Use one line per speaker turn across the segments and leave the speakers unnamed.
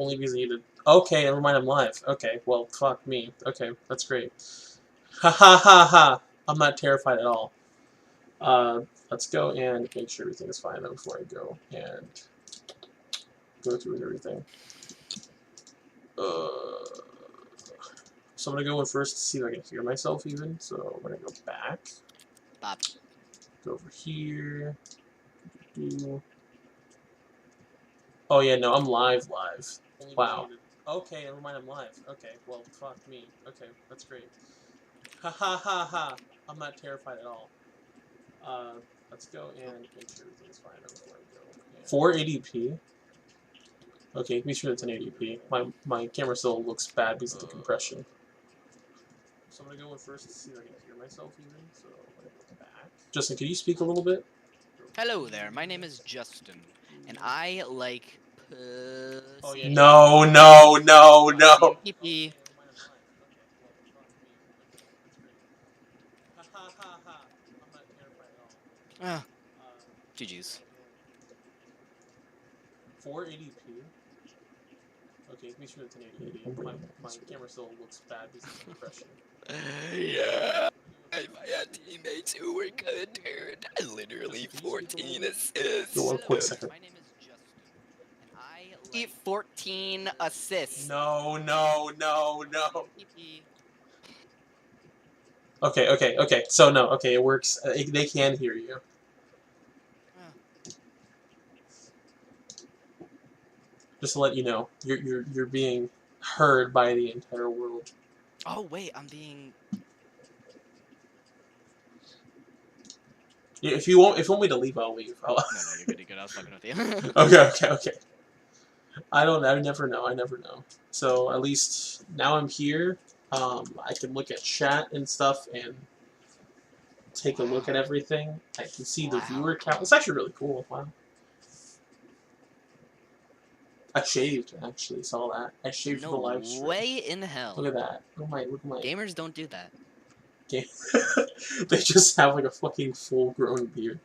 only because I needed. Okay, never mind. I'm live. Okay, well, fuck me. Okay, that's great. Ha ha ha ha. I'm not terrified at all. Let's go and make sure everything is fine though before I go and go through everything. So I'm gonna go in first to see if I can hear myself even. So I'm gonna go back.
Bob.
Go over here. Oh yeah, no, I'm live. Wow. Okay, never mind, I'm live. Okay, well, fuck me. Okay, that's great. Ha ha ha ha. I'm not terrified at all. Let's go and make sure everything is fine before I go. Yeah. 480p. Okay, make sure it's an 1080p. My camera still looks bad because of the compression. So I'm gonna go in first to see if I can hear myself even. So I'm gonna go back. Justin, can you speak a little bit?
Hello there, my name is Justin, and I like pussy.
Oh, yeah. No, no, no, no.
Pee-pee.
Ha ha ha ha. I'm not terrified at all.
Ah, GG's.
480p. Okay, make sure it's an 1080p. My camera still looks bad because of the compression.
Yeah. My teammates who were good, dude. I literally 14 assists.
Go 1 second.
My name is Justin, and I like 14 assists.
No, no, no, no.
Pee-pee.
Okay. So no, okay, it works. They can hear you. Just to let you know, you're being heard by the entire world.
Oh wait, I'm being.
Yeah, if you want me to leave, I'll leave.
No, you're good. You're good. I was fucking with you.
Okay. I never know. So at least now I'm here. I can look at chat and stuff and take a look at everything. I can see the viewer count. It's actually really cool. Wow. I shaved, actually. Saw that. I shaved for the live stream.
No way in hell.
Look at that. Look at my.
Gamers don't do that.
They just have like a fucking full-grown beard.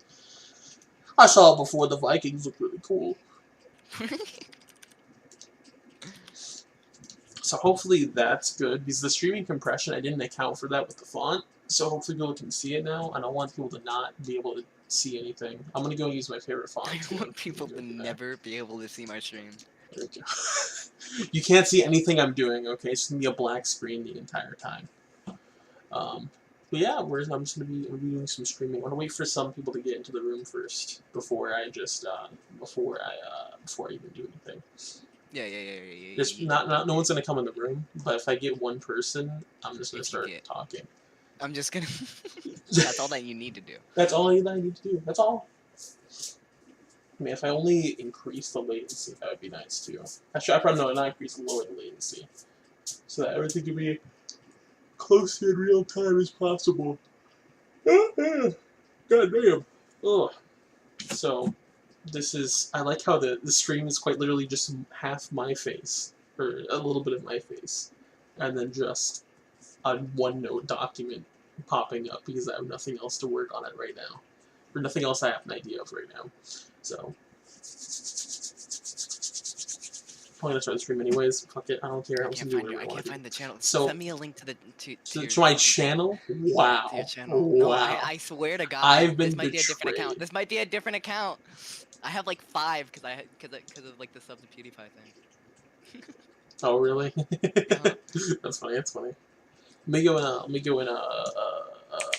I saw it before. The Vikings look really cool. So hopefully that's good, because the streaming compression, I didn't account for that with the font. So hopefully people can see it now. I don't want people to not be able to see anything. I'm going to go use my favorite font.
I want people to never be able to see my stream.
There we go. You can't see anything I'm doing, okay? It's going to be a black screen the entire time. But yeah, I'm just gonna be doing some streaming. I want to wait for some people to get into the room first before I just before I even do anything.
Yeah.
There's no one's gonna come in the room, but if I get one person, I'm just gonna start talking.
I'm just gonna. That's all that you need to do.
That's all I need to do. That's all. I mean, if I only increase the latency, that would be nice too. Actually, I probably not increase, lower the latency, so that everything can be close to in real time as possible. God damn. Ugh. So, this is. I like how the stream is quite literally just half my face, or a little bit of my face, and then just a OneNote document popping up because I have nothing else to work on it right now, or nothing else I have an idea of right now. So. I'm gonna start the stream anyways. Fuck it, I don't care.
I can't find the channel. So send me a link to
my channel. Wow.
To your channel.
Wow.
No, I swear to God.
I've been
this might
betrayed.
Be a different account. This might be a different account. I have like 5 because of like the sub to PewDiePie thing.
Oh really? That's funny. That's funny. Let me go and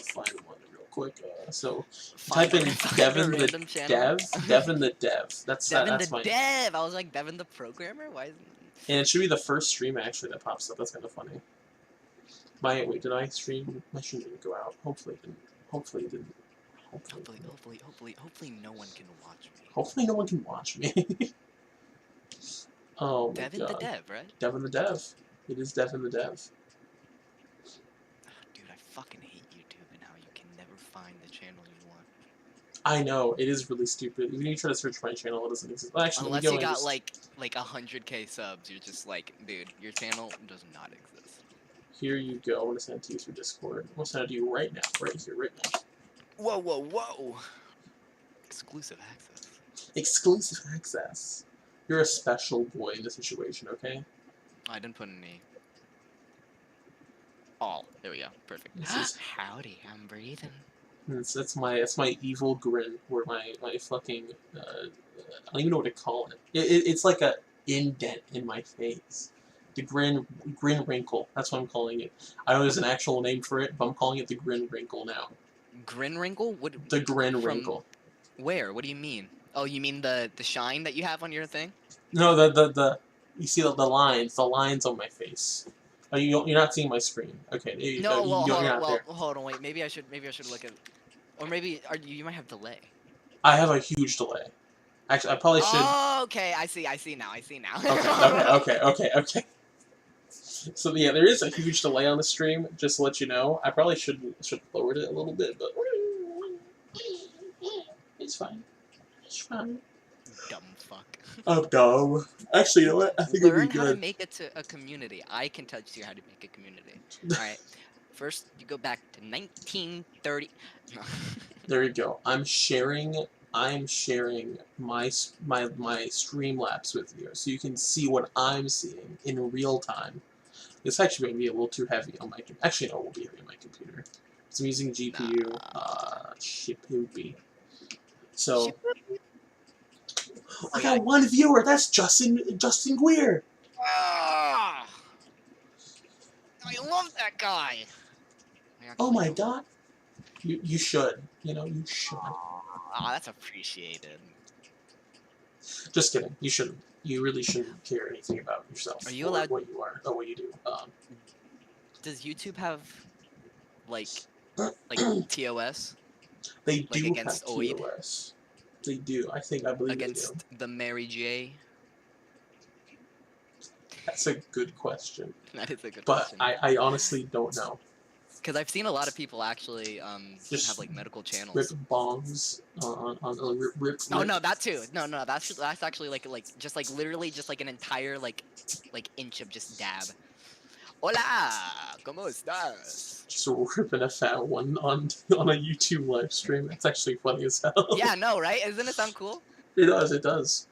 find one real quick. So type in Devin the Dev. Devin the Dev. That's my
Dev. I was like Devin the programmer. Why isn't?
And it should be the first stream actually that pops up. That's kind of funny. Wait, did I stream? My stream didn't go out. Hopefully it didn't. Hopefully
no one can watch me.
Hopefully no one can watch me. Oh my
Devin
God.
the Dev, right?
Devin the Dev. It is Devin the Dev.
Dude, I fucking hate YouTube and how you can never find the channel you want.
I know, it is really stupid. Even if you try to search my channel, it doesn't exist. Well, actually,
unless you got like 100k subs, you're just like, dude, your channel does not exist.
Here you go. I'm gonna send it to you through Discord. I'm gonna send it to you right now, right here, right now.
Whoa! Exclusive access.
Exclusive access. You're a special boy in this situation, okay?
I didn't put any. All. There we go. Perfect.
This is
Howdy, I'm breathing.
that's my evil grin, where my fucking I don't even know what to call it. It's like a indent in my face. The grin wrinkle. That's what I'm calling it. I know there's an actual name for it, but I'm calling it the grin wrinkle now.
Grin wrinkle? What?
The grin
From
wrinkle.
where? What do you mean? Oh, you mean the shine that you have on your thing?
No, the you see the lines on my face. Oh, you're not seeing my screen. Okay, there you go.
No. Well,
You're
hold on.
not there.
Well, hold on. Wait. Maybe I should look at. Or maybe you might have delay.
I have a huge delay. Actually, I probably should.
Oh, okay. I see now.
Okay. So yeah, there is a huge delay on the stream. Just to let you know, I probably should lower it a little bit, but it's fine. It's fine.
Dumb fuck.
I'm dumb. Actually, you know what? I think it'd
Learn
be
how to
good.
make it to a community. I can teach you how to make a community. All right. First, you go back to 1930. No.
There you go. I'm sharing my Streamlabs with you, so you can see what I'm seeing in real time. It's actually going to be a little too heavy on my computer. Actually, no, it will be heavy on my computer. So I'm using GPU. Shipoopy. So I got one viewer. That's Justin Guer.
Ah! I love that guy.
Oh my god. You should. You know, you should.
Ah, that's appreciated.
Just kidding. You shouldn't. You really shouldn't care anything about yourself.
Are you
or
allowed-
what you are? Or what you do.
Does YouTube have like TOS
They do
like against
have
Oid?
TOS. They do. I believe
against
they do.
the Mary J?
That's a good question.
That is a good
But
question.
I honestly don't know.
Because I've seen a lot of people actually
Just
have like medical channels.
Rip bongs on rip.
No, that too. No, that's actually like just like literally just like an entire like inch of just dab. Hola, ¿cómo estás?
Just ripping a fat one on a YouTube live stream. That's actually funny as hell.
Yeah, no, right? Doesn't it sound cool?
It does. It does.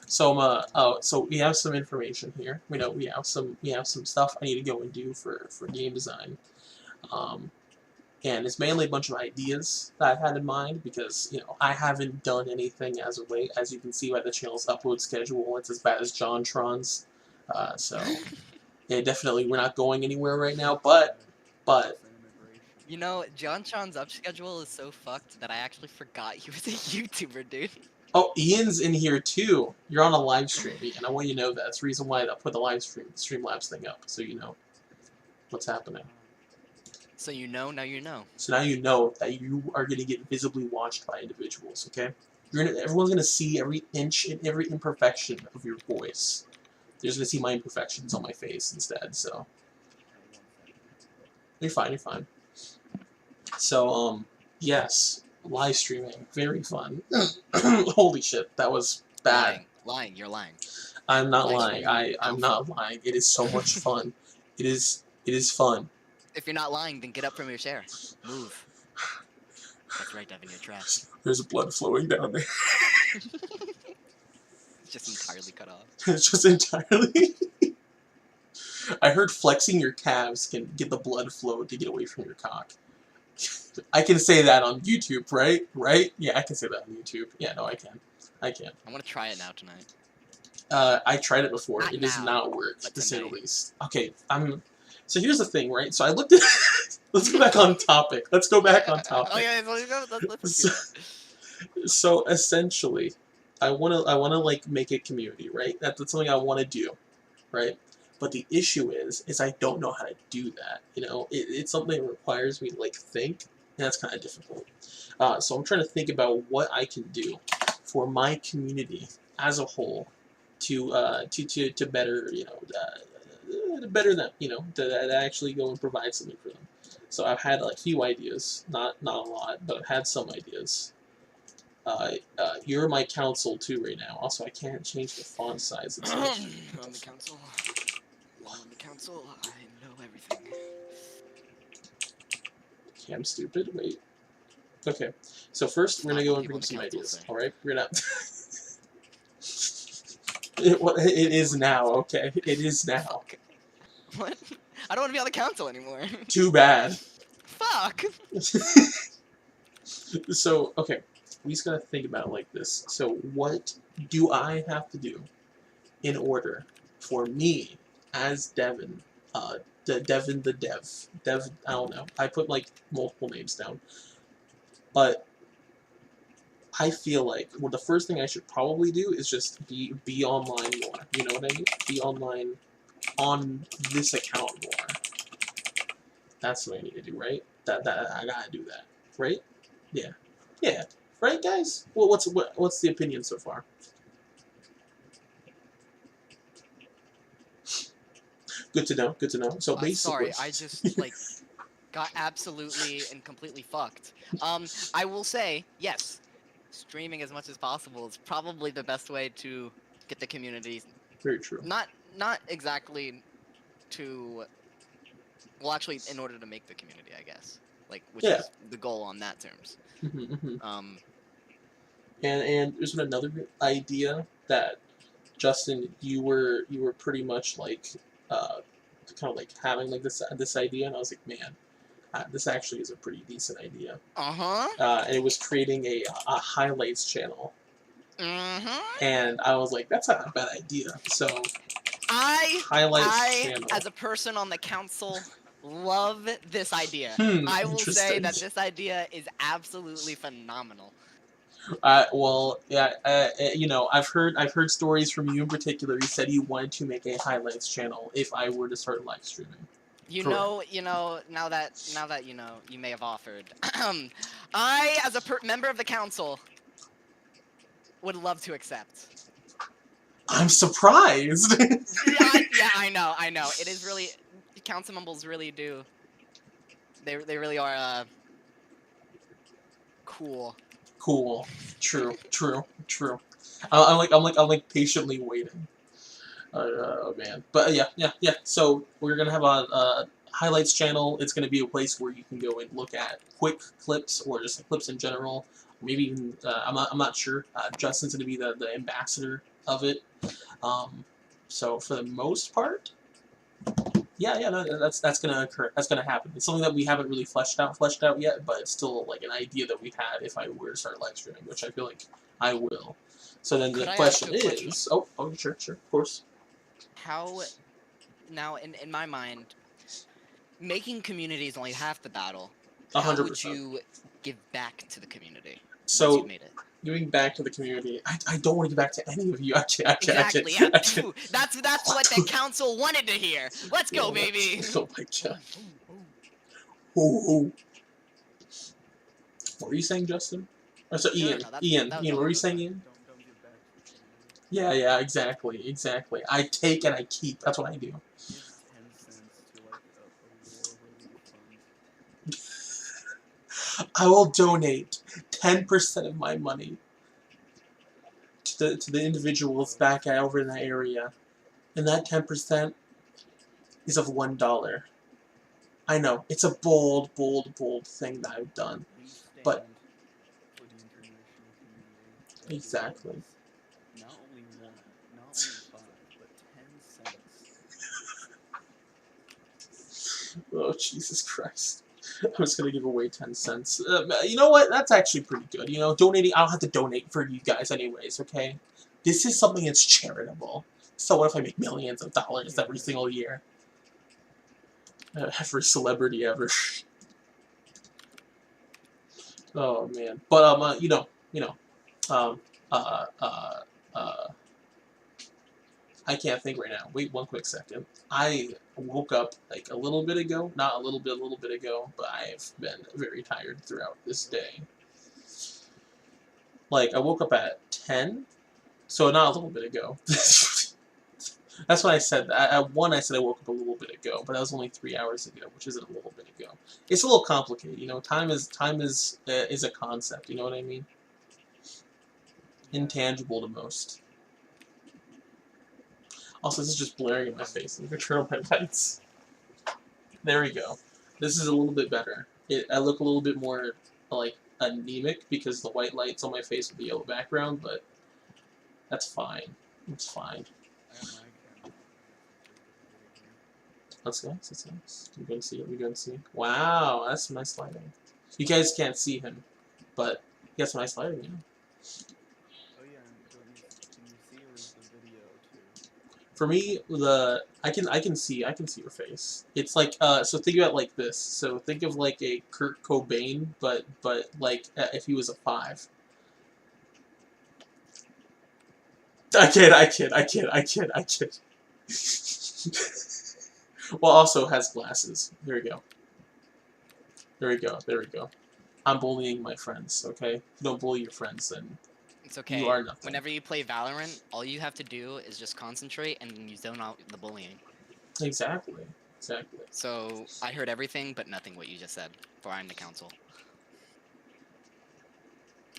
So so we have some information here. We have some stuff I need to go and do for game design. And it's mainly a bunch of ideas that I've had in mind because, I haven't done anything as of late. As you can see by the channel's upload schedule, it's as bad as JonTron's. So, yeah, definitely we're not going anywhere right now, but...
JonTron's up schedule is so fucked that I actually forgot he was a YouTuber, dude.
Oh, Ian's in here too. You're on a live stream, Ian. I want you to know that. That's the reason why I put the Streamlabs thing up, so you know what's happening.
So now you know.
So now you know that you are going to get visibly watched by individuals, okay? Everyone's going to see every inch and every imperfection of your voice. They're just going to see my imperfections on my face instead, so... You're fine. So, yes. Live streaming. Very fun. Holy shit, that was bad.
Lying, you're lying.
I'm not lying. I'm not lying. It is so much fun. It is fun.
If you're not lying, then get up from your chair. Move. That's right, Devin, you're trash.
There's blood flowing down there.
It's just entirely cut off.
It's just entirely... I heard flexing your calves can get the blood flow to get away from your cock. I can say that on YouTube, right? Right? Yeah, I can say that on YouTube. Yeah, no, I can.
I'm gonna try it now tonight.
I tried it before.
Not
it does
now,
not work,
but
to say the
tonight.
least. Okay, So here's the thing, right? So I looked at... Let's go back on topic.
Oh yeah, let's do that.
So essentially, I wanna like make a community, right? That's something I want to do, right? But the issue is I don't know how to do that. It's something that requires me to like think, and that's kind of difficult. So I'm trying to think about what I can do for my community as a whole to better to better them. To actually go and provide something for them. So I've had like a few ideas, not a lot, but I've had some ideas. You're my counsel too right now. Also, I can't change the font size.
I'm the council. I'm the council. I know everything.
Okay, I'm stupid. Wait. Okay. So first, we're gonna go and bring some ideas. All right. We're gonna. It is now, okay? It is now.
Fuck. What? I don't want to be on the council anymore.
Too bad.
Fuck.
So, okay, we just gotta think about it like this. So, what do I have to do in order for me as Devin, Devin the Dev, I don't know. I put like multiple names down, but I feel like well, the first thing I should probably do is just be online more. You know what I mean? Be online on this account more. That's what I need to do, right? That I gotta do that, right? Yeah, yeah, right, guys. Well, what's the opinion so far? Good to know. Good to know. So basically,
Sorry, I just like got absolutely and completely fucked. I will say yes, streaming as much as possible is probably the best way to get the community.
very true.
Not exactly to. Well, actually, in order to make the community, I guess. Like, which
Yeah.
is the goal on that terms.
And there's another idea that Justin, you were pretty much like kind of like having like this idea, and I was like, man, this actually is a pretty decent idea. And it was creating a highlights channel. And I was like, that's not a bad idea. So highlights channel.
As a person on the council, love this idea. I will say that this idea is absolutely phenomenal.
Well, yeah, you know, I've heard stories from you in particular. You said you wanted to make a highlights channel if I were to start live streaming.
You know, now that you know, you may have offered. I, as a member of the council, would love to accept.
I'm surprised.
Yeah, I know. It is really, council members really do. They really are cool.
Cool. True. I'm like patiently waiting. Oh man, but yeah. So we're gonna have a highlights channel. It's gonna be a place where you can go and look at quick clips or just clips in general. Maybe even I'm not sure. Justin's gonna be the ambassador of it. So for the most part, yeah, that's gonna occur. That's gonna happen. It's something that we haven't really fleshed out yet, but it's still like an idea that we had if I were to start live streaming, which I feel like I will. So then the question is, oh, sure, of course.
How, now in my mind, making community is only half the battle.
100%.
How would you give back to the community?
So
made it?
Giving back to the community. I don't want to give back to any of you.
Exactly. That's what the council wanted to hear. Let's go, baby.
Oh my god. Oh. What were you saying, Justin? Oh, so Ian. Ian, what were you saying, Ian?
Don't give back.
Yeah, exactly. I take and I keep. That's what I do.
Give 10 cents to like a war-related fund.
I will donate 10% of my money to the individuals back over in that area, and that 10% is of $1. I know it's a bold thing that I've done, but
for the international community.
Exactly.
Not only 1, not only 5, but 10 cents.
Oh Jesus Christ! I'm just gonna give away 10 cents. You know what? That's actually pretty good. You know, donating. I don't have to donate for you guys anyways. Okay, this is something that's charitable. So what if I make millions of dollars every single year? Every celebrity ever. Oh man, but I can't think right now. Wait one quick second. I woke up like a little bit ago. Not a little bit ago, but I've been very tired throughout this day. Like, I woke up at 10, so not a little bit ago. That's what I said. At 1, I said I woke up a little bit ago, but that was only 3 hours ago, which isn't a little bit ago. It's a little complicated, you know. Time is a concept. You know what I mean? Intangible to most. Also, this is just blaring in my face. I'm gonna turn on my lights. There we go. This is a little bit better. I look a little bit more like anemic because the white light's on my face with the yellow background, but that's fine. It's fine.
I have my camera on.
That's nice. That's nice. You can see it. You can see. Wow, that's some nice lighting. You guys can't see him, but he has some nice lighting. You know?
Oh yeah, and can you see or is the video too?
For me, I can see your face. It's like so think about it like this. So think of like a Kurt Cobain, but like if he was a 5. I kid. Well, also has glasses. There we go. There we go. I'm bullying my friends. Okay, if you don't bully your friends, then
It's okay.
you are nothing.
Whenever you play Valorant, all you have to do is just concentrate and you zone out the bullying.
Exactly.
So I heard everything but nothing what you just said. For I'm the council.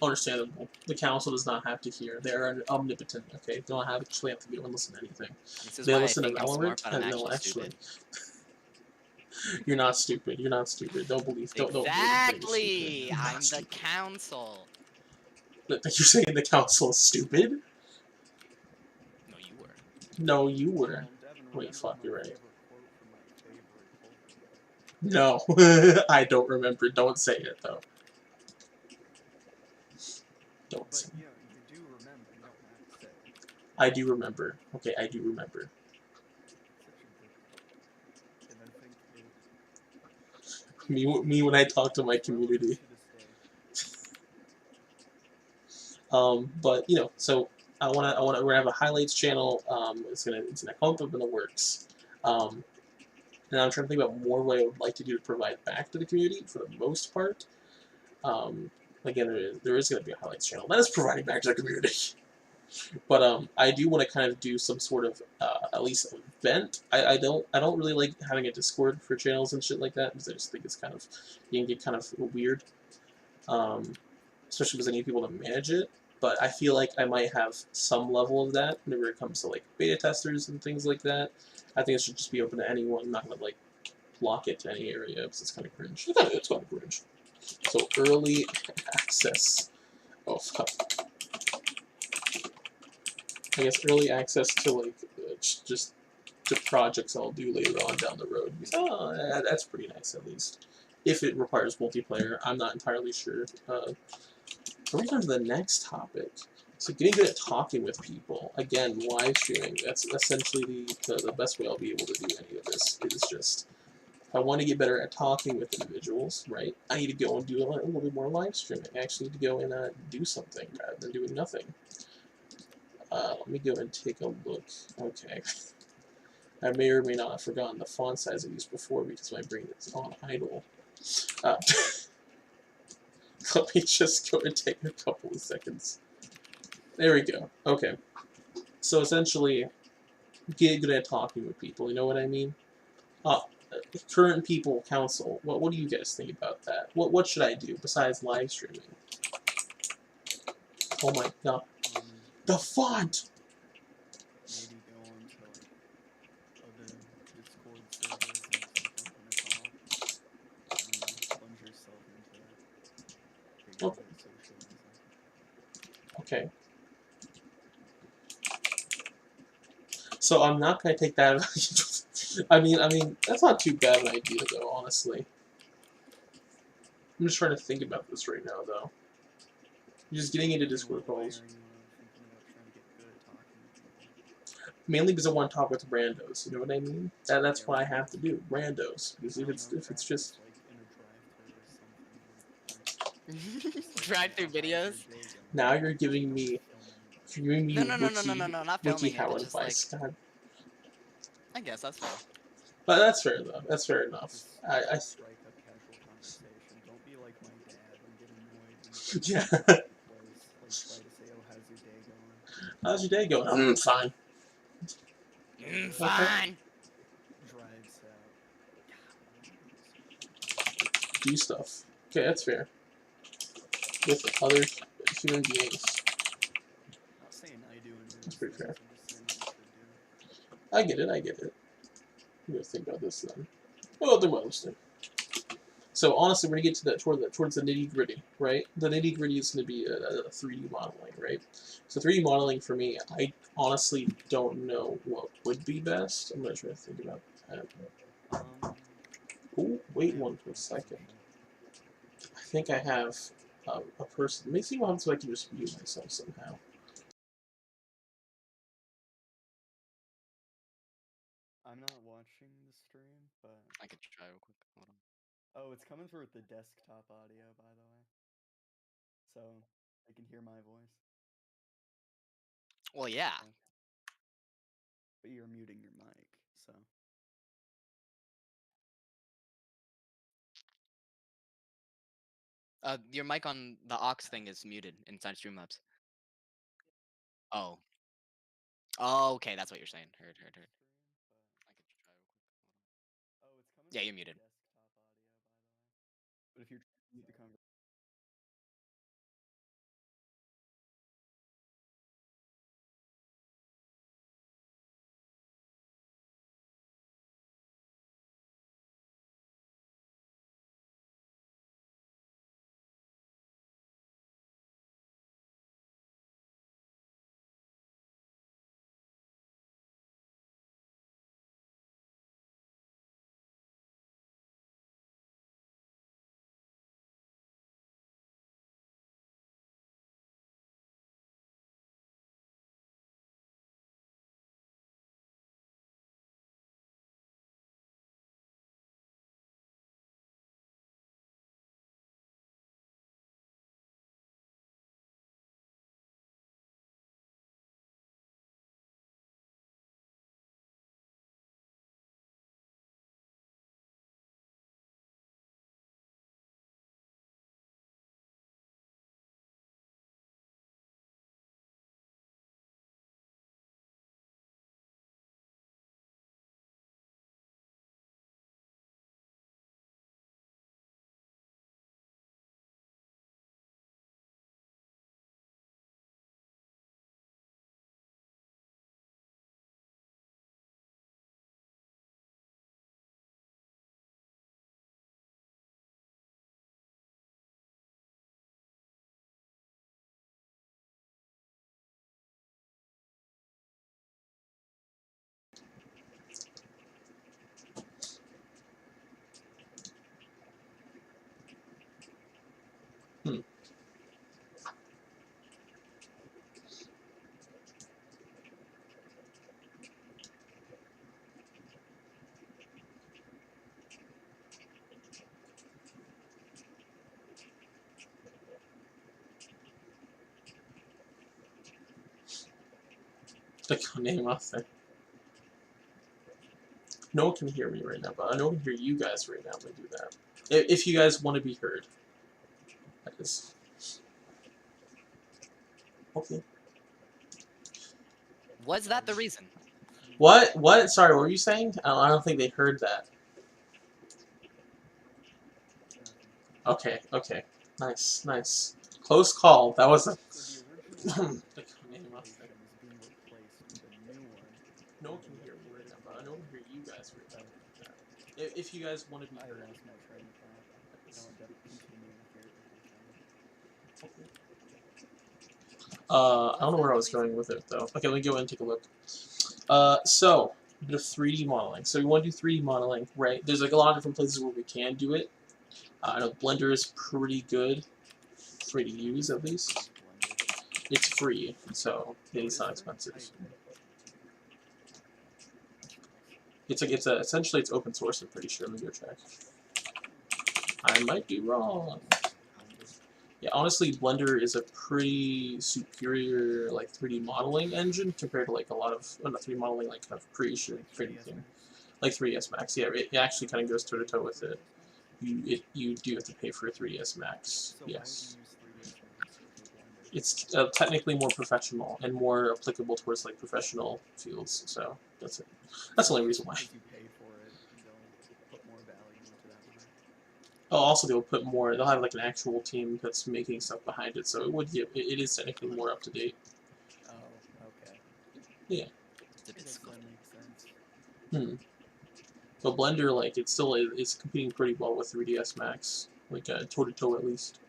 Understandable. The council does not have to hear. They are omnipotent. Okay, they don't actually have to go and listen to anything.
This is
They
why I
listen to
think I'm
Valorant,
smart, but I'm
and they'll
actually stupid.
You're not stupid. You're not stupid. Don't believe. Don't believe that you're
Exactly.
stupid. You're not
I'm the
stupid.
council.
That you're saying the council is stupid?
No, you were.
No, you were.
Devin,
Wait, fuck,
my
you're right.
favorite quote from my favorite
No, I don't remember. Don't say it though. Don't
But
say it.
you know, you do remember. You don't have to say it.
I do remember. Okay, I do remember.
Such a good quote. And I think
Me when I talk to my community.
to this day.
But you know, so we're gonna have a highlights channel. It's gonna come up in the works. And I'm trying to think about more what I would like to do to provide back to the community for the most part. Again, there is going to be a highlights channel that is providing back to the community. But I do want to kind of do some sort of at least event. I don't really like having a Discord for channels and shit like that because I just think it's kind of you can get kind of weird, especially because I need people to manage it. But I feel like I might have some level of that whenever it comes to like beta testers and things like that. I think it should just be open to anyone. I'm not gonna like block it to any area because it's kind of cringe. It's kind of cringe. So early access. Oh fuck. I guess early access to like just to projects I'll do later on down the road. Oh, that's pretty nice at least. If it requires multiplayer, I'm not entirely sure. Moving on to the next topic. So getting good at talking with people. Again, live streaming. That's essentially the best way I'll be able to do any of this. Is just if I want to get better at talking with individuals, right? I need to go and do a little bit more live streaming. I actually need to go and do something rather than doing nothing. Let me go and take a look. Okay. I may or may not have forgotten the font size I used before because my brain is on idle. Let me just go and take a couple of seconds. There we go. Okay. So essentially, get good at talking with people. You know what I mean? Current people council. What do you guys think about that? What should I do besides live streaming? Oh my god. The font!
Maybe go on to like other Discord servers and just jump in a call. Plunge yourself into that. Get good at socializing.
Okay. So I'm not gonna take that. I mean, that's not too bad an idea though, honestly. I'm just trying to think about this right now, though. Just getting into Discord calls. Mainly because I want to talk with randos. You know what I mean? That's what I have to do. Randos. Because if it's just
Drive-through videos.
now you're giving me
No, not
Wiki
filming it.
How
It's just like
advice. God.
I guess that's fair.
But that's fair though. That's fair enough. I
strike up casual conversation. Don't be like my dad and get annoyed.
yeah.
Like try to say, "Oh, how's your day going?"
How's your day going? Fine.
Fine.
Drives out.
Do stuff. Okay, that's fair. With other human beings.
Not saying I do any of
That's
those
pretty
things,
fair.
I'm just saying what you should do.
I get it. I'm gonna think about this then. Well, I'll think about this thing. So honestly, we're gonna get to that towards the nitty gritty, right? The nitty gritty is gonna be a 3D modeling, right? So 3D modeling for me, I honestly don't know what would be best. I'm gonna try to think about that. Oh, wait
I have
one
a
second.
proposition.
I think I have a person. Let me see what happens if I can just mute myself somehow.
I'm not watching the stream, but
I could try real quick. Hold on.
oh, it's coming through with the desktop audio, by the way, so they can hear my voice.
Well, yeah.
Okay. But you're muting your mic, so.
Your mic on the aux thing is muted inside Streamlabs. Oh. Oh, okay, that's what you're saying. Heard. I could try real quick. Hold on.
Oh, it's coming.
Yeah, you're muted.
Desktop audio, by the way. But if you're trying to mute the conversation.
Hmm. Click on name off there. No one can hear me right now, but I know I can hear you guys right now when I do that. If you guys want to be heard. That is. Okay.
Was that the reason?
What? What? Sorry, what were you saying? I don't think they heard that.
Nothing.
Okay. Nice. Close call. That was a.
So the original population is being replaced with a new one.
No one can hear me right now, but I know I can hear you guys right now. If you guys want to be
I
heard.
lost my train of thought. No, continue with your thing.
I don't know where I was going with it though. Okay, let me go in and take a look. So a bit of 3D modeling. So we want to do 3D modeling, right? There's like a lot of different places where we can do it. I know Blender is pretty good, free to use at least. It's free, so it's not expensive. Essentially it's open source. I'm pretty sure. Let me go check. I might be wrong. Yeah, honestly, Blender is a pretty superior like 3D modeling engine compared to like a lot of 3D modeling like kind of creation thing, like 3ds Max. Yeah, it actually kind of goes toe to toe with it. You do have to pay for a 3ds Max.
So
yes.
why would you use 3ds Max over Blender?
It's technically more professional and more applicable towards like professional fields. So that's it. That's the only reason why.
Because you pay for it, they'll put more value into that work.
Oh, also they'll put more. They'll have like an actual team that's making stuff behind it, so it would get. It is technically more up to date.
Oh, okay.
Yeah.
It's a
I
bit
guess
slow.
that makes sense.
Hmm. But Blender, like, it's still it's competing pretty well with 3ds Max, like toe to toe at least.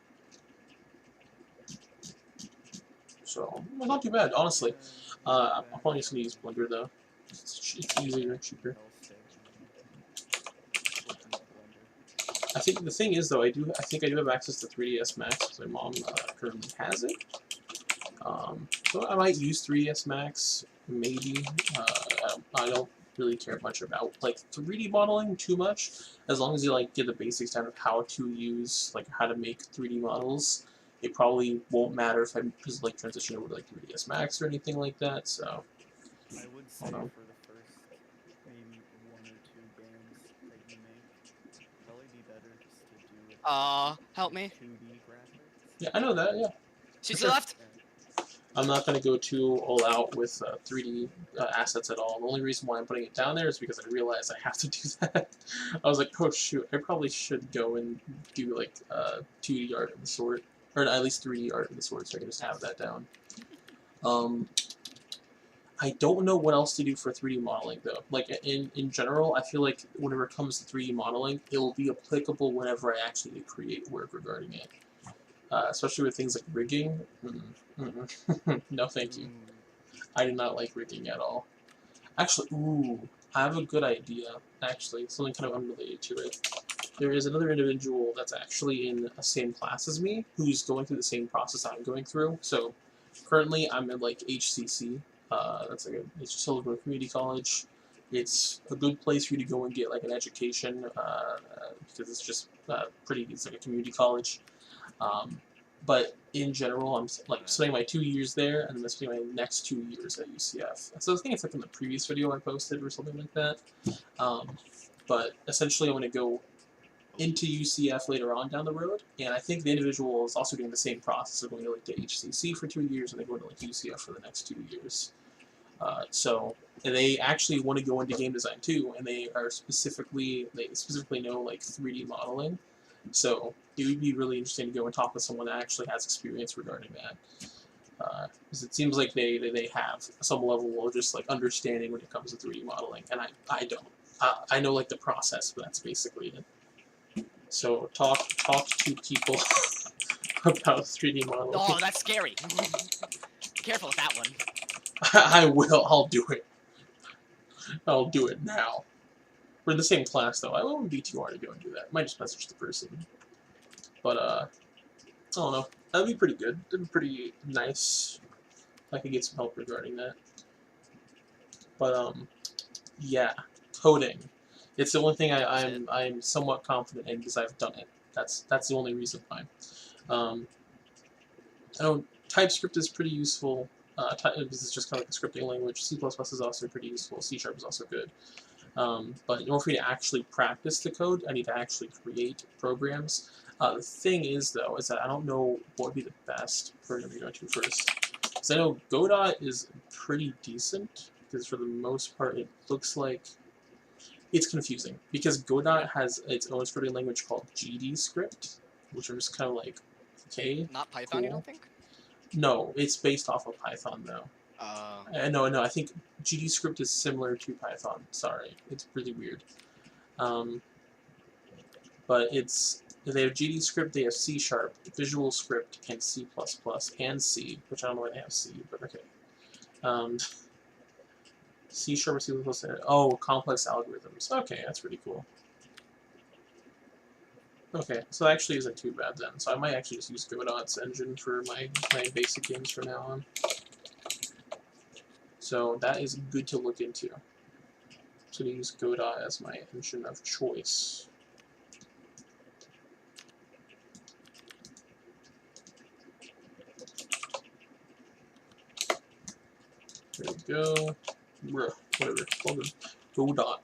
So not too bad, honestly. I'm probably just gonna use Blender though. It's easier and cheaper.
I'll stay looking at Blender.
I think the thing is though, I think I do have access to 3ds Max because my mom currently has it. So I might use 3ds Max, maybe. I don't really care much about like 3D modeling too much, as long as you like get the basics down of how to use like how to make 3D models. It probably won't matter if I just like transition over to like 3ds Max or anything like that. So
I would say
know.
for the first maybe 1 or 2 games that you make, probably be better just to do it
Help me.
2D graphics.
yeah, I know that. Yeah,
She's to
sure.
the left.
I'm not gonna go too all out with 3D assets at all. The only reason why I'm putting it down there is because I realized I have to do that. I was like, oh shoot, I probably should go and do like 2D art of the sort, or at least 3D art of the sort, so I can just have that down. I don't know what else to do for 3D modeling though. Like in general, I feel like whenever it comes to 3D modeling, it will be applicable whenever I actually create work regarding it. Especially with things like rigging. No, thank you. I do not like rigging at all. Actually, ooh, I have a good idea. Actually, something kind of unrelated to it. There is another individual that's actually in the same class as me, who's going through the same process I'm going through. So, currently, I'm at like HCC. That's like it's just Silver Community College. It's a good place for you to go and get like an education because it's just it's like a community college. But in general, I'm like spending my 2 years there, and then I'm spending my next 2 years at UCF. So I think it's like in the previous video I posted or something like that. But essentially, I'm going to go into UCF later on down the road, and I think the individual is also doing the same process of going to like to HCC for 2 years, and then going to like UCF for the next 2 years. And they actually want to go into game design too, and they specifically know like 3D modeling. So it would be really interesting to go and talk with someone that actually has experience regarding that, because it seems like they have some level of just like understanding when it comes to 3D modeling, and I don't. I know like the process, but that's basically it. So talk to people about 3D modeling.
Oh, that's scary. Careful with that one.
I will. I'll do it. I'll do it now. We're in the same class, though. I won't be too hard to go and do that. I might just message the person. But, I don't know. That'd be pretty good. That'd be pretty nice. I could get some help regarding that. But, yeah. Coding. It's the only thing I'm somewhat confident in because I've done it. That's the only reason why. I know TypeScript is pretty useful. This is just kind of like a scripting language. C++ is also pretty useful. C# is also good. But in order for me to actually practice the code, I need to actually create programs. The thing is, though, is that I don't know what would be the best program to go to first. Because I know Godot is pretty decent, because for the most part it looks like it's confusing. Because Godot has its own scripting language called GDScript, which are just kind of like, okay.
Not Python,
cool.
you don't think?
No, it's based off of Python, though. No, I think GDScript is similar to Python. Sorry, it's really weird. But they have GDScript, they have C#, Visual Script, and C++, and C, which I don't know why they have C, but okay. C# or C++, oh, complex algorithms. Okay, that's pretty cool. Okay, so that actually isn't too bad then. So I might actually just use Godot's engine for my basic games from now on. So that is good to look into. So to use Godot as my engine of choice. There we go. Whatever. Godot.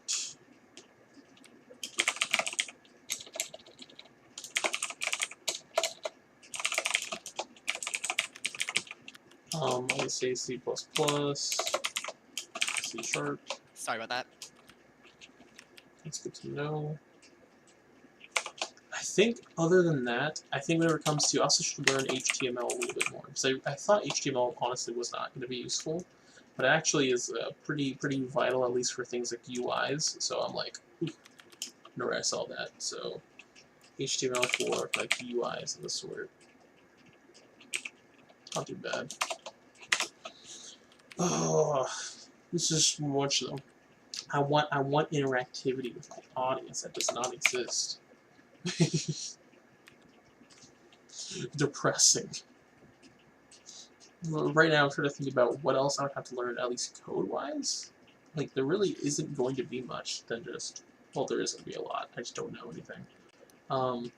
I would say C++, C#.
Sorry about that.
That's good to know. I think other than that, I think whenever it comes to, I also should learn HTML a little bit more. Because I thought HTML honestly was not going to be useful. but it actually is pretty vital, at least for things like UIs. So I'm like, where I saw that. So HTML4 like UIs and the sort. Not too bad. Oh, this is much though. I want interactivity with my audience that does not exist. Depressing. Right now, I'm trying to think about what else I would have to learn, at least code-wise. Like, there really isn't going to be much than just... Well, there is going to be a lot. I just don't know anything. I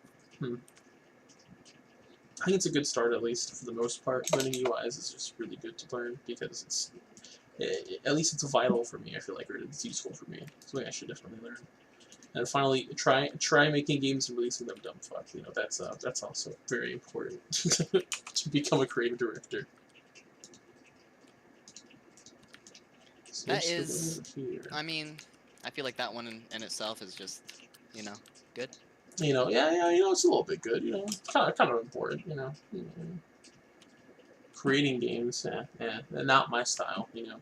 think it's a good start, at least, for the most part. Learning UIs is just really good to learn, because it's... at least it's vital for me, I feel like, or it's useful for me. It's something I should definitely learn. And finally, try making games and releasing them dumb fuck. You know, that's also very important to become a creative director.
That is, I mean, I feel like that one in itself is just, you know, good.
You know, yeah, you know, it's a little bit good. You know, kind of important. You know, creating games, not my style. You know.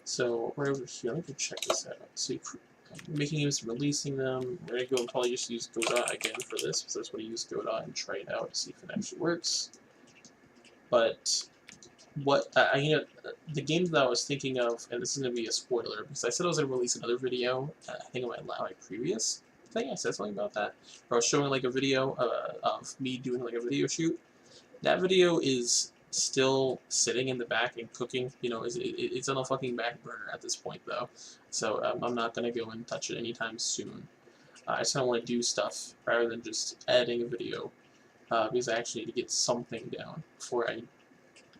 So we're over here. Let me check this out. So making games, releasing them. We're gonna go and probably just use Godot again for this, because that's what I use Godot and try it out to see if it actually works. But what you know, the game that I was thinking of, and this is gonna be a spoiler because I said I was gonna release another video. I think on my previous thing I said something about that, where I was showing like a video of me doing like a video shoot. That video is still sitting in the back and cooking. You know, it's on a fucking back burner at this point though, so I'm not gonna go and touch it anytime soon. I just kind of want to do stuff rather than just editing a video, because I actually need to get something down before I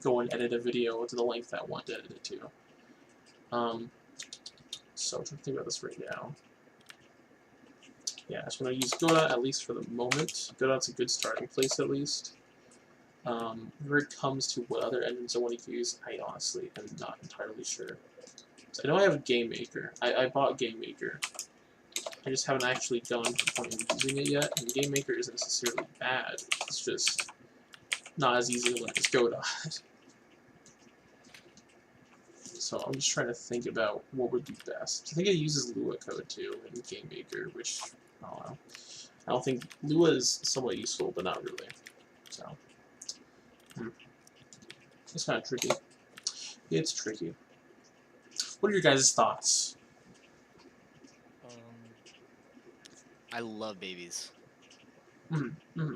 go and edit a video to the length I want to edit it to. So I'm trying to think about this right now. Yeah, I just want to use Godot at least for the moment. Godot's a good starting place at least. Where it comes to what other engines I want to use, I honestly am not entirely sure. So I know I have a Game Maker. I bought Game Maker. I just haven't actually gone to the point of using it yet. And Game Maker isn't necessarily bad. It's just not as easy to learn as Godot. So I'm just trying to think about what would be best. I think it uses Lua code too in Game Maker, which I don't know. I don't think Lua is somewhat useful, but not really. So it's kind of tricky. It's tricky. What are your guys' thoughts?
I love babies.
I don't know too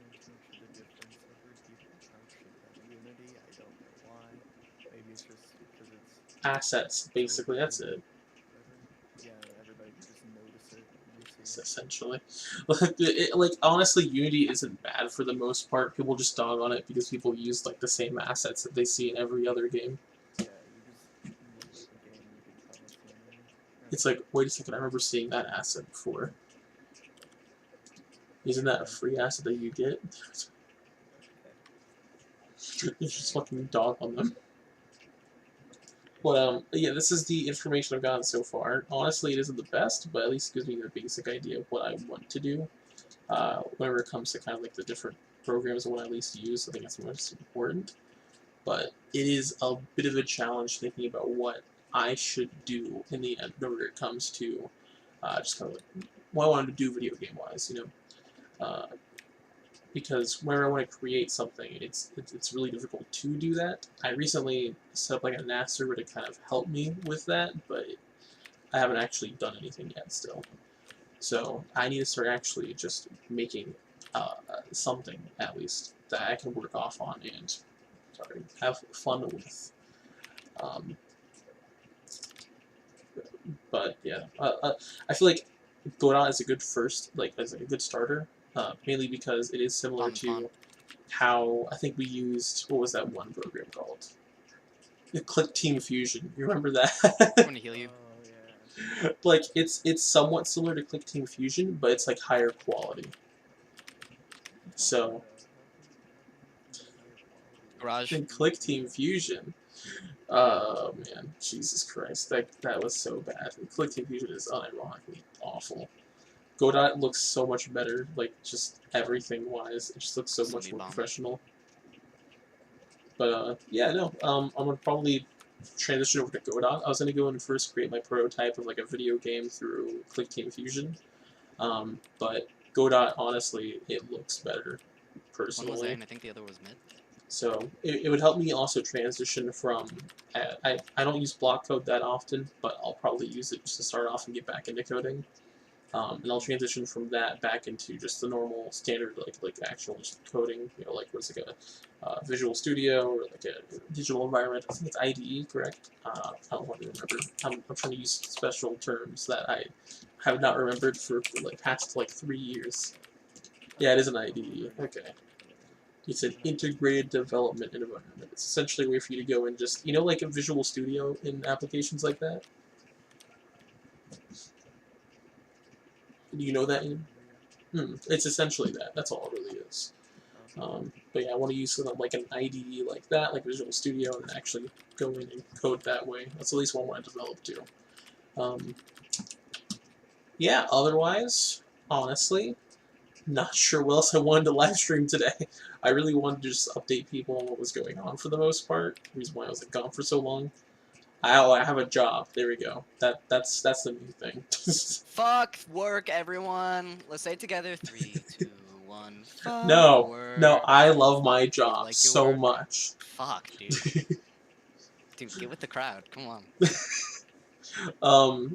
much of the difference. I've heard people talk shit about Unity. I don't know why. Maybe it's just because it's
Assets, basically. That's it.
yeah, everybody can just notice it when they see
It's
it.
essentially, like honestly, Unity isn't bad for the most part. People just dog on it because people use like the same assets that they see in every other game.
Yeah, you just look at the game and you can tell it's Unity.
It's like, wait a second, I remember seeing that asset before. Isn't that a free asset that you get? You just fucking dog on them. But yeah, this is the information I've gotten so far. Honestly, it isn't the best, but at least it gives me the basic idea of what I want to do. Whenever it comes to kind of like the different programs I want to at least use, I think that's most important. But it is a bit of a challenge thinking about what I should do in the end whenever it comes to just kind of like what I want to do video game wise, you know. Because whenever I want to create something, it's really difficult to do that. I recently set up like a NAS server to kind of help me with that, but I haven't actually done anything yet still. So I need to start actually just making something at least that I can work off on and have fun with. But yeah, I feel like Godot is a good as a good starter. Mainly because it is similar to how I think we used, what was that one program called? The Click Team Fusion. You remember that?
I'm gonna heal you.
Oh yeah.
Like it's somewhat similar to Click Team Fusion, but it's like higher quality. So
Garage.
in Click Team Fusion, oh man, Jesus Christ, that was so bad. Click Team Fusion is unironically awful. Godot looks so much better, like just everything wise. It just looks so much more professional. Yeah, no. I'm gonna probably transition over to Godot. I was gonna go and first create my prototype of like a video game through Click Team Fusion. But Godot, honestly, it looks better,
One was A
personally.
and I think the other was mid.
So it would help me also transition from. I don't use block code that often, but I'll probably use it just to start off and get back into coding. And I'll transition from that back into just the normal standard like actual just coding. You know, like what's like a Visual Studio or like a digital environment. I think it's IDE, correct? I don't want to remember. I'm trying to use special terms that I have not remembered for like past like 3 years. Yeah, it is an IDE. Okay. It's an integrated development environment. It's essentially a way for you to go and just, you know, like a Visual Studio in applications like that. Do you know that? Ian? It's essentially that. That's all it really is. But yeah, I want to use something like an IDE like that, like Visual Studio, and actually go in and code that way. That's at least what I want to develop too. Yeah, otherwise, honestly, not sure what else I wanted to live stream today. I really wanted to just update people on what was going on for the most part. The reason why I was like gone for so long. I have a job. There we go. That's the new thing.
Fuck work, everyone. Let's say it together. 3, 2, 1. Fuck
No,
work.
no, I love my job
like your
so
work?
much.
Fuck, dude. Dude, get with the crowd. Come on.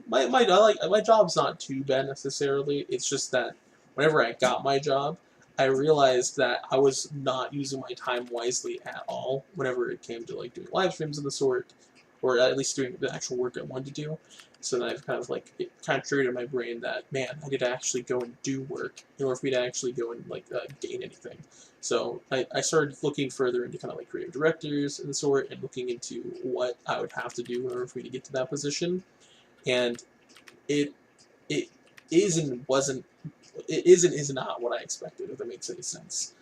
My job's not too bad necessarily. It's just that whenever I got my job, I realized that I was not using my time wisely at all. Whenever it came to like doing live streams of the sort, or at least doing the actual work I wanted to do. So then I've kind of like it kind of triggered in my brain that man, I need to actually go and do work in order for me to actually go and like gain anything. So I started looking further into kind of like creative directors and the sort, and looking into what I would have to do in order for me to get to that position. And it it is and wasn't it is and is not what I expected, if that makes any sense.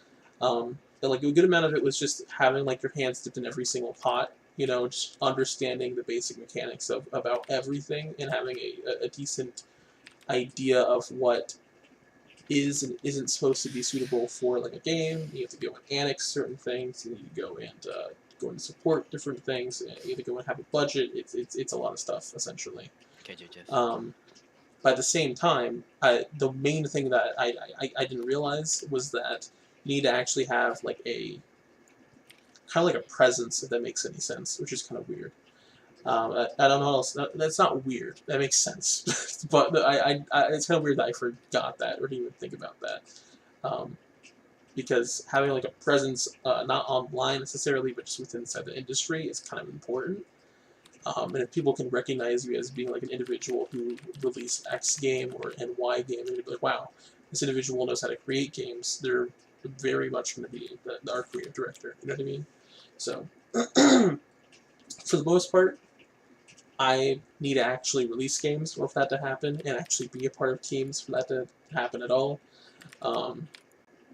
Like a good amount of it was just having like your hands dipped in every single pot, you know, just understanding the basic mechanics of about everything and having a decent idea of what is and isn't supposed to be suitable for like a game. You have to go and annex certain things, and you go and support different things. And you have to go and have a budget. It's a lot of stuff essentially.
Okay, Jeff.
But at the same time, the main thing that I didn't realize was that you need to actually have like a kind of like a presence, if that makes any sense, which is kind of weird. I don't know how else. That's not weird. That makes sense. But it's kind of weird that I forgot that or didn't even think about that. Because having like a presence, not online necessarily, but just within inside the industry, is kind of important. And if people can recognize you as being like an individual who released X game or and Y game, and be like, wow, this individual knows how to create games, they're very much going to be our creative director. You know what I mean? So, for the most part, I need to actually release games for that to happen, and actually be a part of teams for that to happen at all.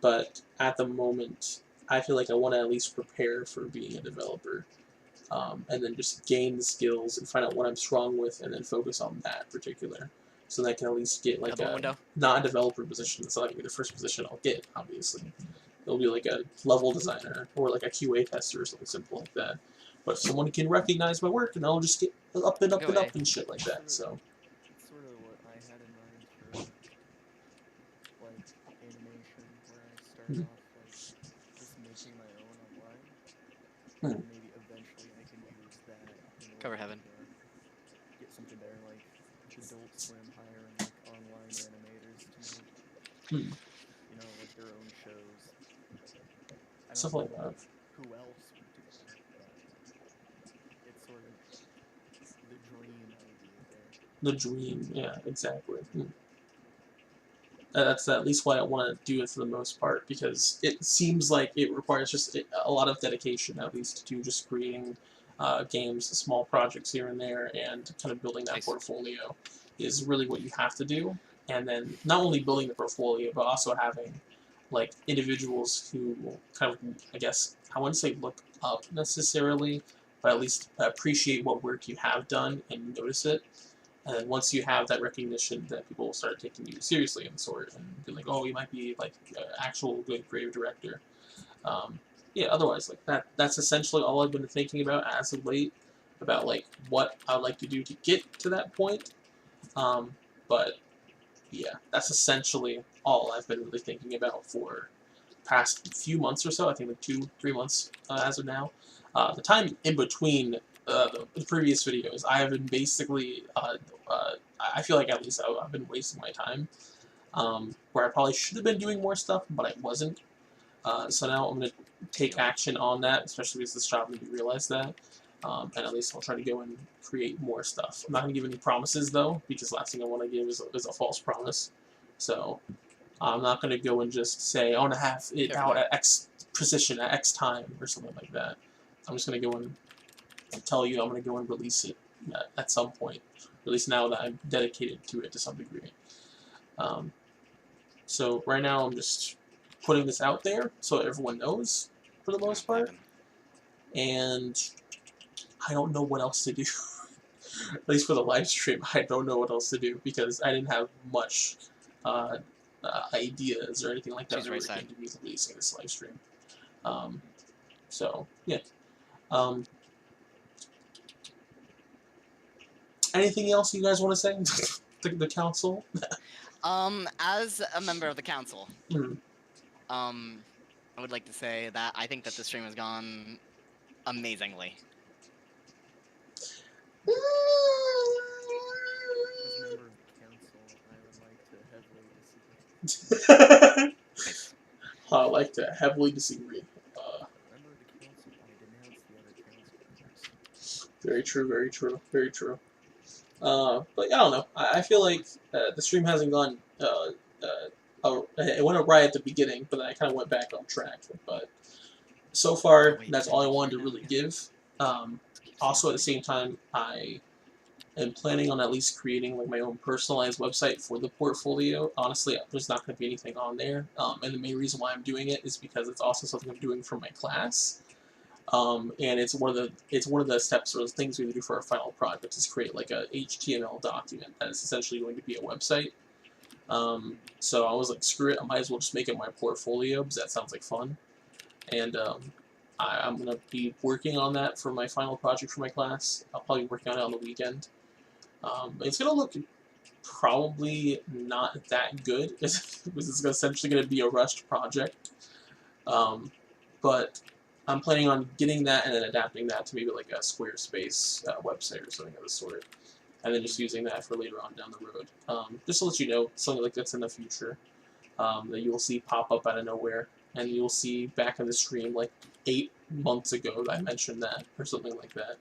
But at the moment, I feel like I want to at least prepare for being a developer. And then just gain the skills and find out what I'm strong with, and then focus on that particular. So that I can at least get like not a developer position. That's not going to be the first position I'll get, obviously. It'll be like a level designer or like a QA tester or something simple like that. But if someone can recognize my work, and I'll just get up and up and up and shit like that. So.
It's sort of what I had in mind for like animation, where I start off like just making my own online. And maybe eventually I can use that in
Cover
order
heaven.
to get something better, like Adult Swim hiring like online animators to make, you know, like their own shows. I
Stuff
don't
like
know
that.
who else would do that, but it's sort of the dream idea there.
The dream, yeah, exactly. That's at least why I want to do it for the most part, because it seems like it requires just a lot of dedication, at least, to just creating games, small projects here and there, and kind of building that portfolio is really what you have to do. And then not only building the portfolio, but also having like individuals who kind of, I guess, I wouldn't say look up necessarily, but at least appreciate what work you have done and notice it. And then once you have that recognition, then people will start taking you seriously in the sort and be like, oh, you might be like an actual good creative director. yeah, otherwise, like that's essentially all I've been thinking about as of late, about like what I would like to do to get to that point. But yeah, that's essentially all I've been really thinking about for past few months or so. I think like 2-3 months as of now. The time in between the previous videos, I have been basically, I feel like at least I've been wasting my time, where I probably should have been doing more stuff, but I wasn't. So now I'm going to take action on that, especially because this job made me realize that. And at least I'll try to go and create more stuff. I'm not going to give any promises, though, because the last thing I want to give is a false promise. So I'm not going to go and just say, I want to have it out at X position at X time or something like that. I'm just going to go and tell you I'm going to go and release it at some point. At least now that I'm dedicated to it to some degree. So right now I'm just putting this out there so everyone knows, for the most part. And I don't know what else to do. At least for the live stream, I don't know what else to do because I didn't have much ideas or anything like that when we came to be releasing this live stream. So yeah. Anything else you guys want to say? the council?
As a member of the council,
Mm.
I would like to say that I think that the stream has gone amazingly.
As a member of the council, I would like to heavily disagree.
I like to heavily disagree.
Member of the council, I denounce the other council members.
Very true, very true, very true. But yeah, I don't know. I feel like the stream hasn't gone. It went right at the beginning, but then I kind of went back on track. But so far, that's all I wanted to really give. Also, at the same time, I am planning on at least creating like my own personalized website for the portfolio. Honestly, there's not going to be anything on there, and the main reason why I'm doing it is because it's also something I'm doing for my class. And it's one of the steps or the things we do for our final project is create like a HTML document that is essentially going to be a website. So I was like, screw it, I might as well just make it my portfolio because that sounds like fun. And I'm gonna be working on that for my final project for my class. I'll probably be working on it on the weekend. It's gonna look probably not that good because it's essentially gonna be a rushed project. But I'm planning on getting that and then adapting that to maybe like a Squarespace website or something of the sort, and then just using that for later on down the road. Just to let you know, something like that's in the future that you will see pop up out of nowhere, and you'll see back in the stream like 8 months ago that I mentioned that or something like that.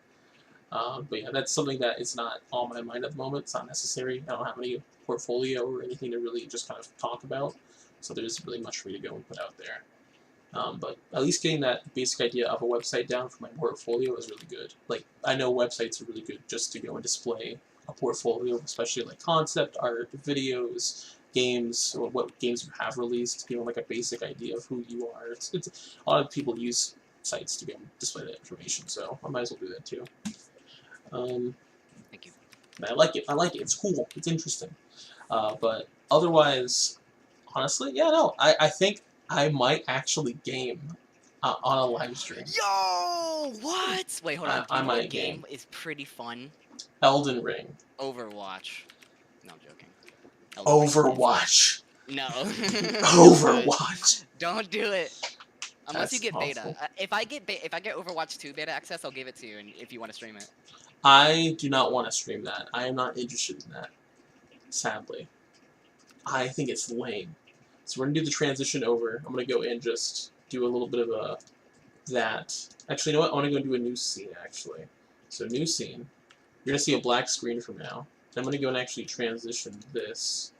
But yeah, that's something that is not on my mind at the moment. It's not necessary. I don't have any portfolio or anything to really just kind of talk about, so there isn't really much for me to go and put out there. But at least getting that basic idea of a website down for my portfolio is really good. Like, I know websites are really good just to go and display a portfolio, especially like concept art, videos, games, or what games you have released, giving like a basic idea of who you are. It's a lot of people use sites to go and display that information, so I might as well do that too.
Thank you.
I like it. I like it. It's cool. It's interesting. But otherwise, honestly, yeah, no. I think I might actually game on a live stream.
Yo, what? Wait, hold on. Do you know what
might
game is pretty fun?
Elden Ring.
Overwatch. No, I'm joking.
Overwatch.
No.
Overwatch.
Don't do it. Unless you
That's
get beta.
awful.
If I get Overwatch 2 beta access, I'll give it to you, and if you want to stream it.
I do not want to stream that. I am not interested in that. Sadly. I think it's lame. So we're going to do the transition over. I'm going to go and just do a little bit of that. Actually, you know what? I want to go and do a new scene, actually. So new scene. You're going to see a black screen from now. I'm going to go and actually transition this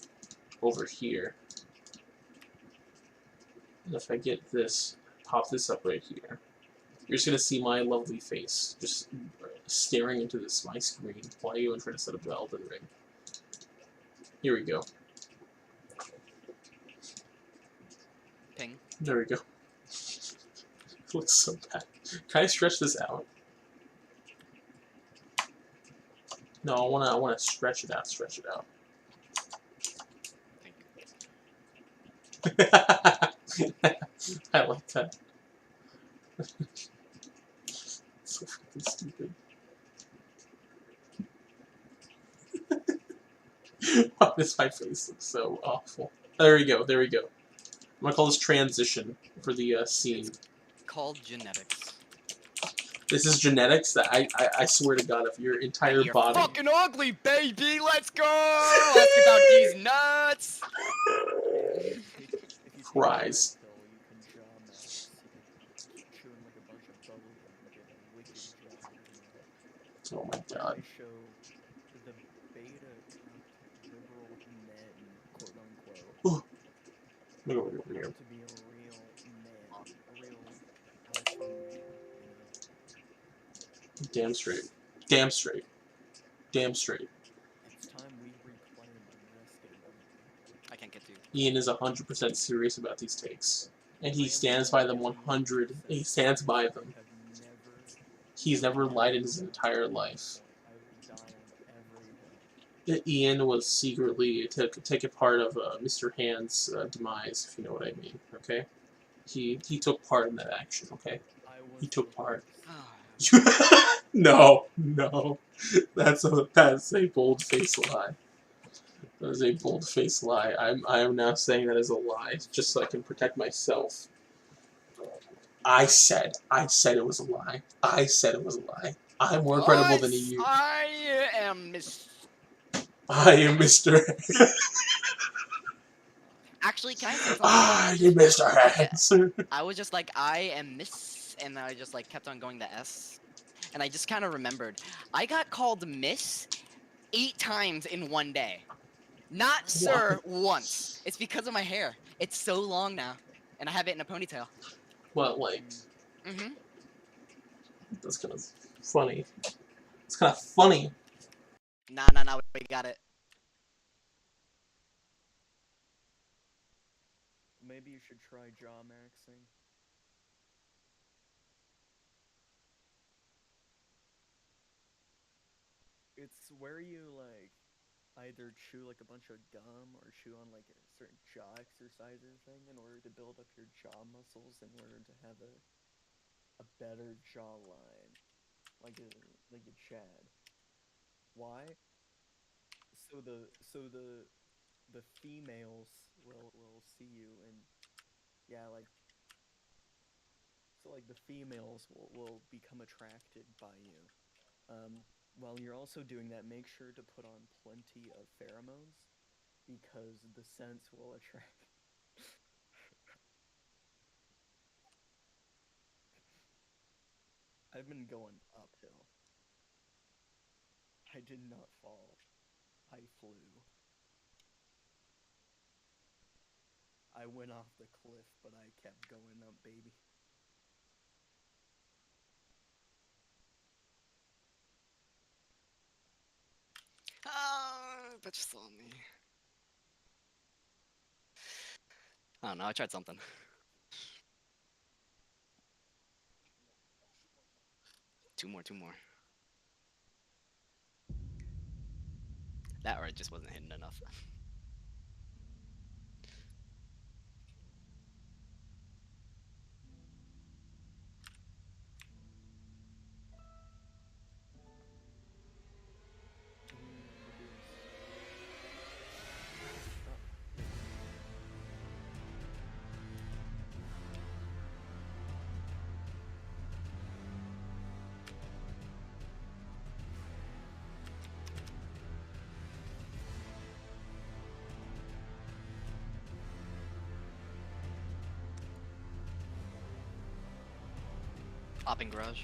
over here. And if I get this, pop this up right here, you're just going to see my lovely face just staring into this my screen while you try to set up the Elden Ring. Here we go.
Ping.
There we go. It looks so bad. Can I stretch this out? No, I wanna stretch it out, stretch it out.
Thank you.
I like that. So fucking stupid. Why does my face look so awful? There we go. There we go. I'm gonna call this transition for the scene.
Called genetics.
This is genetics. That I swear to God, if your entire
You're
body.
fucking ugly, baby. Let's go. Ask about these nuts.
If you take a
Cries.
red pill, you can jaw max. You could chew in like a bunch of bubble gum and get wicked jaws, you know.
Oh my
Then
God.
they show the beta liberal men, quote unquote,
Look over here.
to be a real man, a real alpha man, you know.
Damn straight. Damn straight. Damn straight.
It's time we reclaim our masculinity.
I can't get to you.
Ian is 100% serious about these takes. And he
I am
stands by them 100.
100%
He stands by
serious.
them.
I have never
He's never lied in his
doubted
entire
that
life.
point. I will die on every hill.
That Ian was secretly to take a part of Mr. Hand's demise, if you know what I mean. Okay, he took part in that action. Okay,
I was
he took
the
part.
host.
No, that's a bold-faced lie. That is a bold-faced lie. I am now saying that as a lie, just so I can protect myself. I said it was a lie. I said it was a lie. I'm more credible than you.
I am Miss.
I am Mr.
Actually, can I say something?
I am Mr. Hands.
I was just like, I am Miss, and I just like kept on going the S, and I just kind of remembered. I got called Miss 8 times in one day. Not sir once. It's because of my hair. It's so long now, and I have it in a ponytail.
Well, like,
Mm-hmm.
that's kind of funny. It's kind of funny.
Nah, we got it.
Maybe you should try jaw maxing. It's where you like either chew like a bunch of gum or chew on like a certain jaw exerciser thing in order to build up your jaw muscles in order to have a better jawline, like a Chad. Why? So the females will see you and yeah, like so like the females will become attracted by you. While you're also doing that, make sure to put on plenty of pheromones because the scents will attract. I've been going uphill. I did not fall. I flew. I went off the cliff, but I kept going up, baby.
But just on me. I don't know. I tried something. Two more. That or it just wasn't hidden enough.
The beers. Oh, yeah.
Popping garage.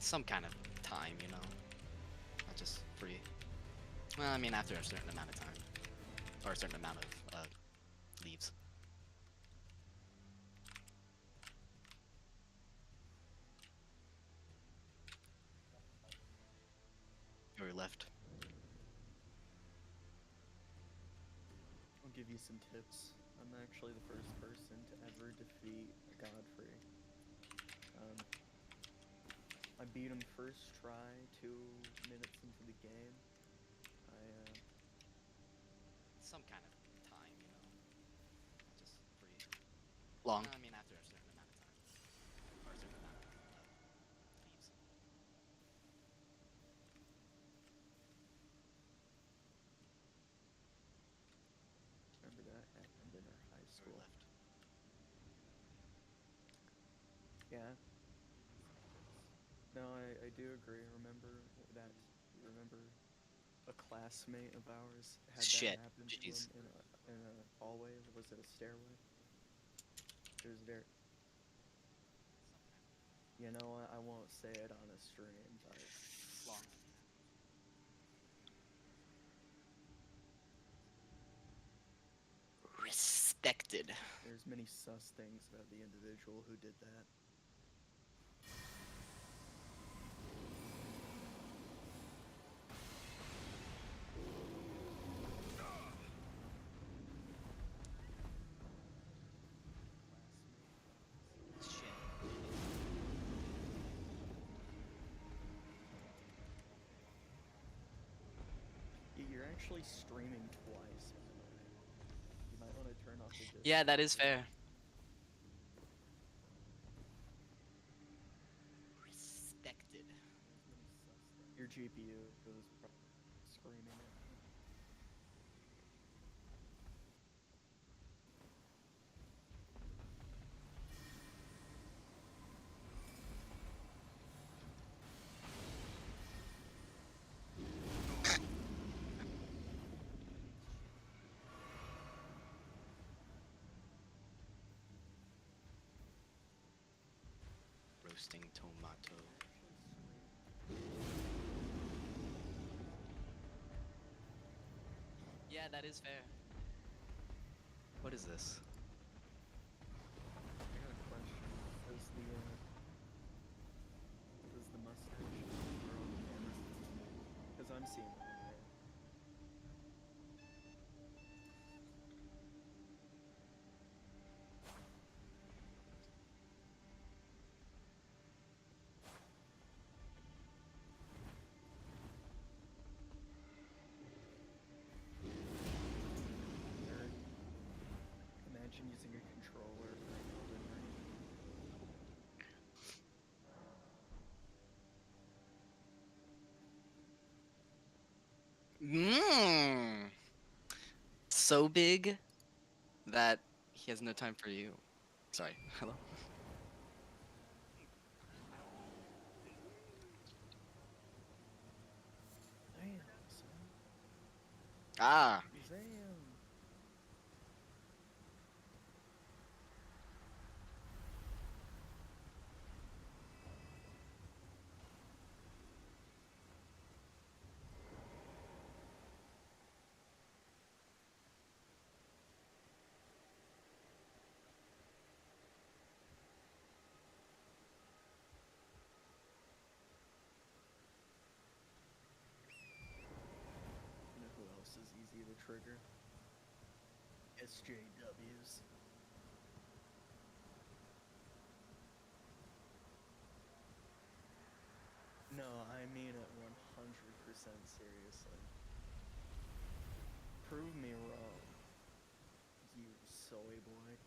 some kind of time, you know, not just free. Well, I mean, after a certain amount of time, or a certain amount of leaves. Or left.
I'll give you some tips. I'm actually the first person to ever defeat Godfrey. I beat him first try, 2 minutes into the game.
Some kind of time, you know, not just free. Long. I mean, after a certain amount of time, or a certain amount of leaves.
Remember that happened in our high
Or
school.
left.
Yeah. No, I do agree. Remember that? Remember a classmate of ours had
Shit.
that happen to
Jeez.
him in a hallway, or was it a stairway? It was very. You know what? I won't say it on a stream, but
Long. Respected.
there's many sus things about the individual who did that.
Shit.
You're actually streaming twice, by the way. You might want to turn off the Discord.
Yeah, that is fair. Respected.
Your GPU is probably screaming at me.
Roasting tomato. Yeah, that is fair. What is this?
I got a question. Does the mustache grow on camera? Because I'm seeing it on there. Nerd. Imagine using a controller for an Elden Ring.
Mmm. So big that he has no time for you. Sorry. Hello.
Damn, son.
Ah.
Damn. You know who else is easy to trigger? SJWs. No, I mean it 100% seriously. Prove me wrong, you soy boy.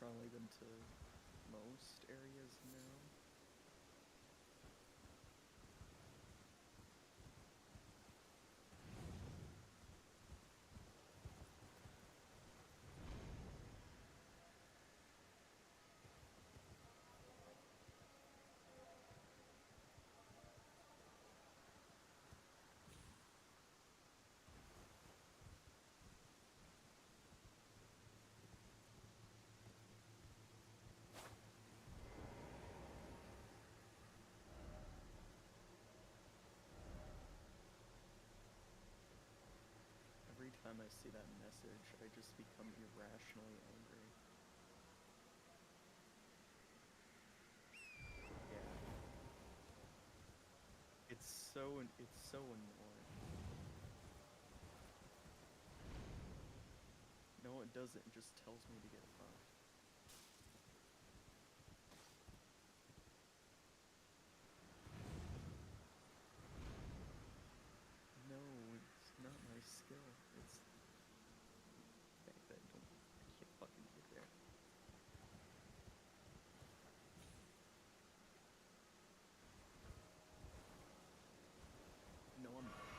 probably been to most areas now. Every time I see that message, I just become irrationally angry. Yeah. It's so annoying. No, it doesn't. It just tells me to get fucked. No, it's not my skill. It's the fact that I can't fucking get there. No, I'm not.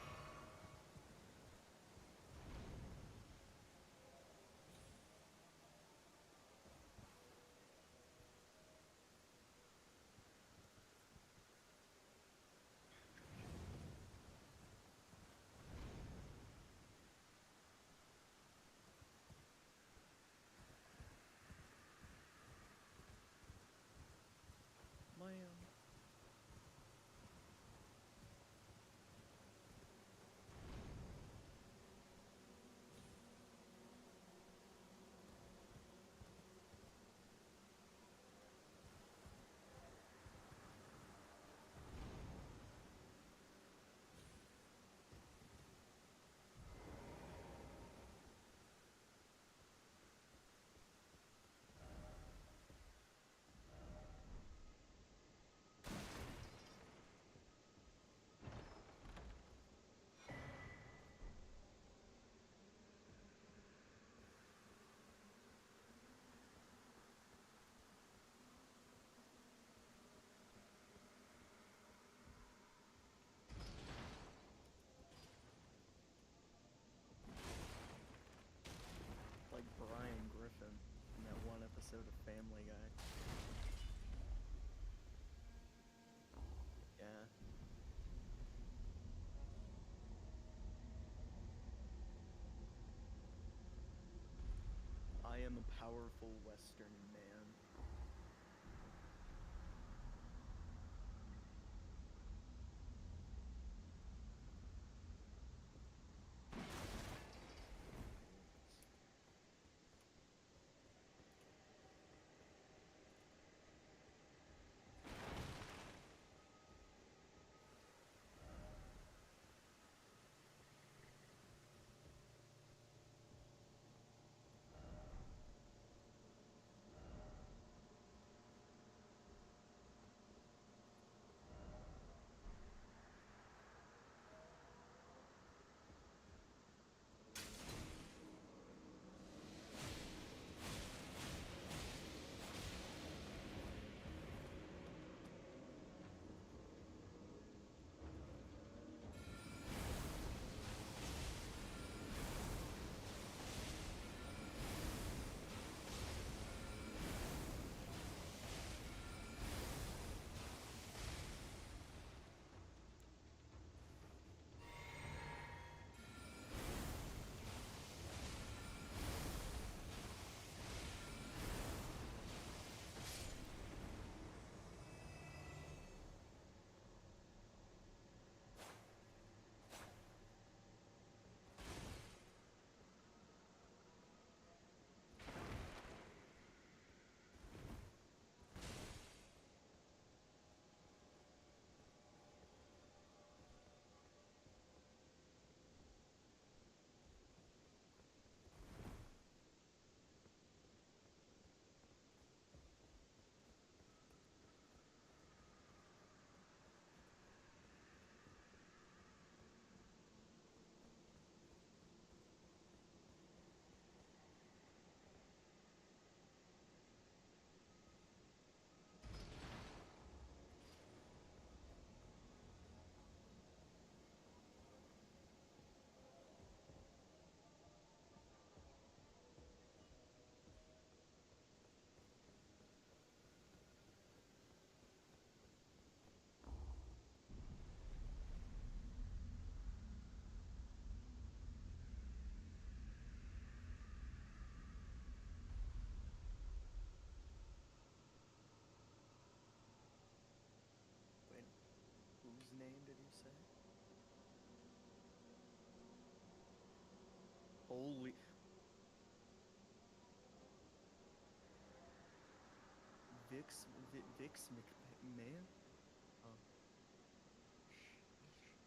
My like Brian Griffin in that one episode of Family Guy. Yeah. I am a powerful Western man. Vix McMahon? Oh, sheesh. Let me see.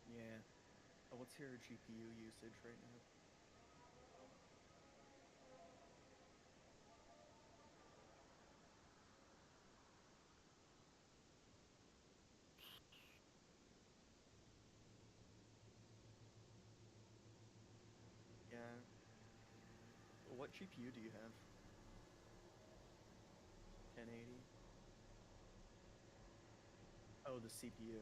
Yeah. What's your GPU usage right now? Yeah. What GPU do you have? 1080? Oh, the CPU.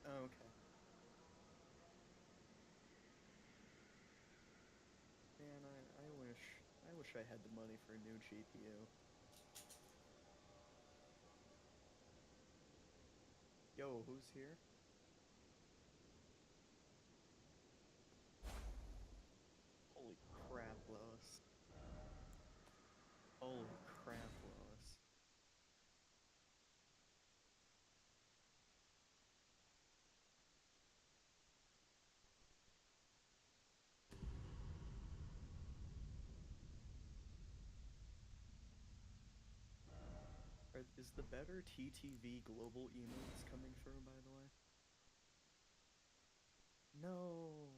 Oh, okay. Man, I wish I had the money for a new GPU. Yo, who's here? Holy crap, Lois. Holy crap, Lois. Is the better TTV global emotes coming through, by the way? No.